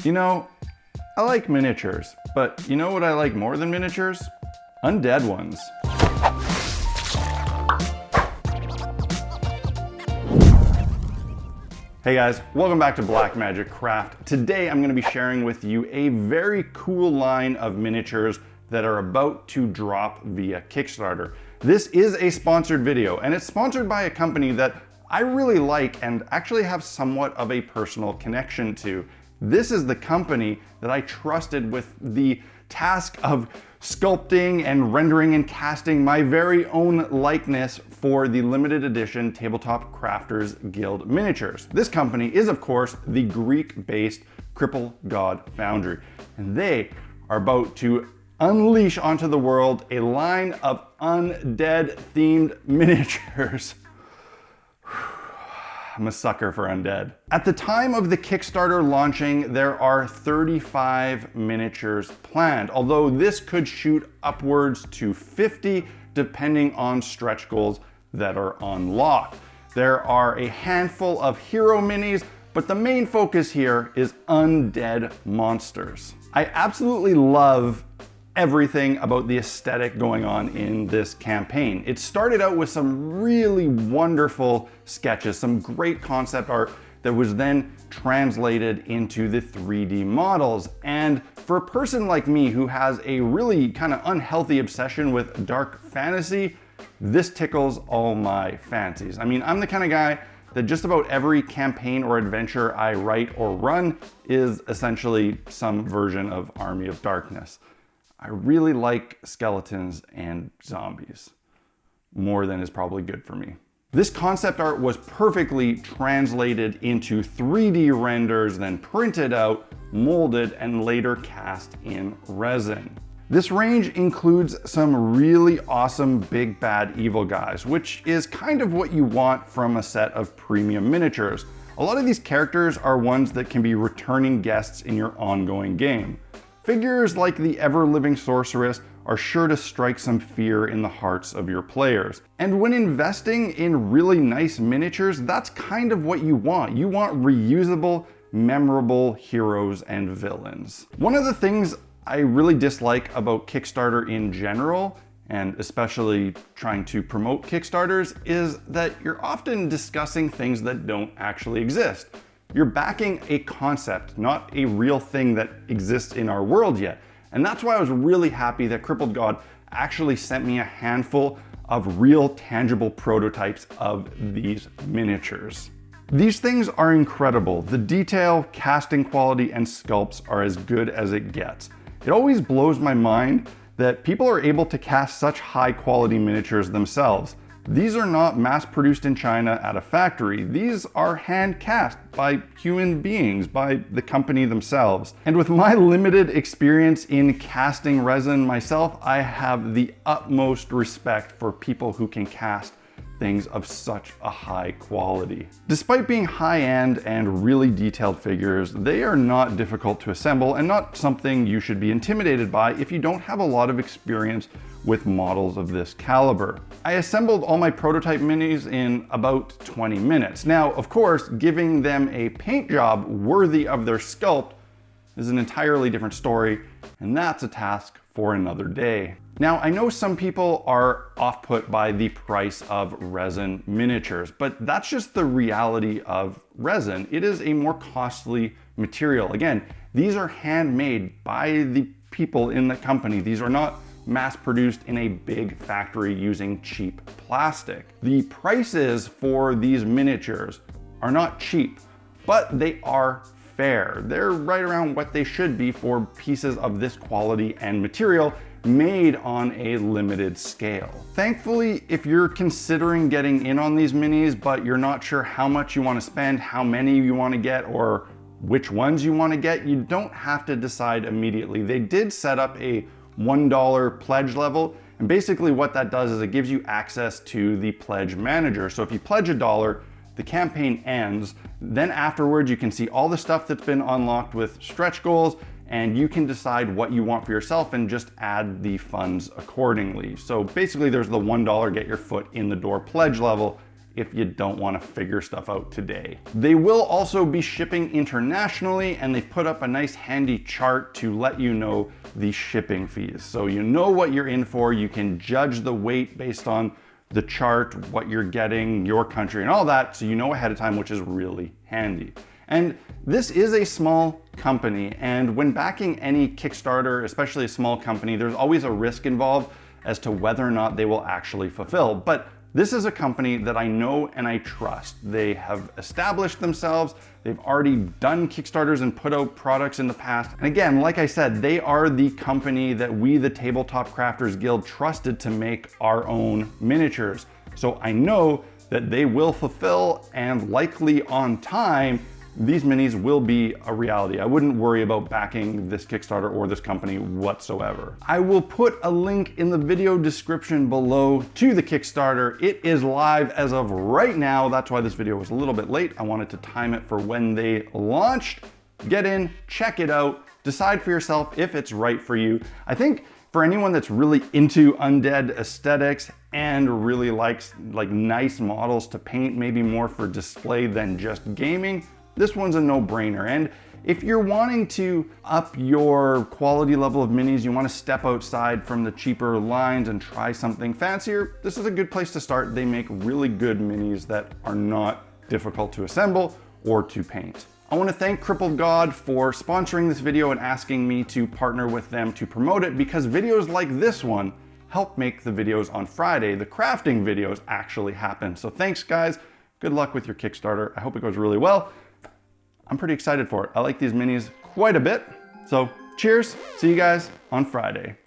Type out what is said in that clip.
You know, I like miniatures, but you know what I like more than miniatures? Undead ones. Hey guys, welcome back to Black Magic Craft. Today I'm going to be sharing with you a very cool line of miniatures that are about to drop via Kickstarter. This is a sponsored video, and it's sponsored by a company that I really like and actually have somewhat of a personal connection to. This is the company that I trusted with the task of sculpting and rendering and casting my very own likeness for the limited edition Tabletop Crafters Guild miniatures. This company is, of course, the Greek-based Cripple God Foundry, and they are about to unleash onto the world a line of undead-themed miniatures. I'm a sucker for undead. At the time of the Kickstarter launching, there are 35 miniatures planned, although this could shoot upwards to 50 depending on stretch goals that are unlocked. There are a handful of hero minis, but the main focus here is undead monsters. I absolutely love everything about the aesthetic going on in this campaign. It started out with some really wonderful sketches, some great concept art that was then translated into the 3D models. And for a person like me who has a really kind of unhealthy obsession with dark fantasy, this tickles all my fancies. I mean, I'm the kind of guy that just about every campaign or adventure I write or run is essentially some version of Army of Darkness. I really like skeletons and zombies, more than is probably good for me. This concept art was perfectly translated into 3D renders, then printed out, molded, and later cast in resin. This range includes some really awesome big bad evil guys, which is kind of what you want from a set of premium miniatures. A lot of these characters are ones that can be returning guests in your ongoing game. Figures like the ever-living sorceress are sure to strike some fear in the hearts of your players. And when investing in really nice miniatures, that's kind of what you want. You want reusable, memorable heroes and villains. One of the things I really dislike about Kickstarter in general, and especially trying to promote Kickstarters, is that you're often discussing things that don't actually exist. You're backing a concept, not a real thing that exists in our world yet. And that's why I was really happy that Crippled God actually sent me a handful of real tangible prototypes of these miniatures. These things are incredible. The detail, casting quality, and sculpts are as good as it gets. It always blows my mind that people are able to cast such high quality miniatures themselves. These are not mass-produced in China at a factory. These are hand-cast by human beings, by the company themselves. And with my limited experience in casting resin myself, I have the utmost respect for people who can cast things of such a high quality. Despite being high-end and really detailed figures, they are not difficult to assemble and not something you should be intimidated by if you don't have a lot of experience with models of this caliber. I assembled all my prototype minis in about 20 minutes. Now, of course, giving them a paint job worthy of their sculpt is an entirely different story, and that's a task for another day. Now, I know some people are off-put by the price of resin miniatures, but that's just the reality of resin. It is a more costly material. Again, these are handmade by the people in the company. These are not mass-produced in a big factory using cheap plastic. The prices for these miniatures are not cheap, but they are fair. They're right around what they should be for pieces of this quality and material made on a limited scale. Thankfully, if you're considering getting in on these minis, but you're not sure how much you want to spend, how many you want to get, or which ones you want to get, you don't have to decide immediately. They did set up a $1 pledge level, and basically what that does is it gives you access to the pledge manager. So if you pledge $1, the campaign ends, then afterwards you can see all the stuff that's been unlocked with stretch goals, and you can decide what you want for yourself and just add the funds accordingly. So basically there's the $1 get your foot in the door pledge level if you don't want to figure stuff out today. They will also be shipping internationally, and they've put up a nice handy chart to let you know the shipping fees. So you know what you're in for, you can judge the weight based on the chart, what you're getting, your country and all that, so you know ahead of time, which is really handy. And this is a small company, and when backing any Kickstarter, especially a small company, there's always a risk involved as to whether or not they will actually fulfill. But this is a company that I know and I trust. They have established themselves, they've already done Kickstarters and put out products in the past. And again, like I said, they are the company that we, the Tabletop Crafters Guild, trusted to make our own miniatures. So I know that they will fulfill, and likely on time, these minis will be a reality. I wouldn't worry about backing this Kickstarter or this company whatsoever. I will put a link in the video description below to the Kickstarter. It is live as of right now. That's why this video was a little bit late. I wanted to time it for when they launched. Get in, check it out, decide for yourself if it's right for you. I think for anyone that's really into undead aesthetics and really likes nice models to paint, maybe more for display than just gaming, this one's a no-brainer. And if you're wanting to up your quality level of minis, you want to step outside from the cheaper lines and try something fancier, this is a good place to start. They make really good minis that are not difficult to assemble or to paint. I want to thank Crippled God for sponsoring this video and asking me to partner with them to promote it, because videos like this one help make the videos on Friday, the crafting videos, actually happen. So thanks guys, good luck with your Kickstarter. I hope it goes really well. I'm pretty excited for it. I like these minis quite a bit. So cheers, see you guys on Friday.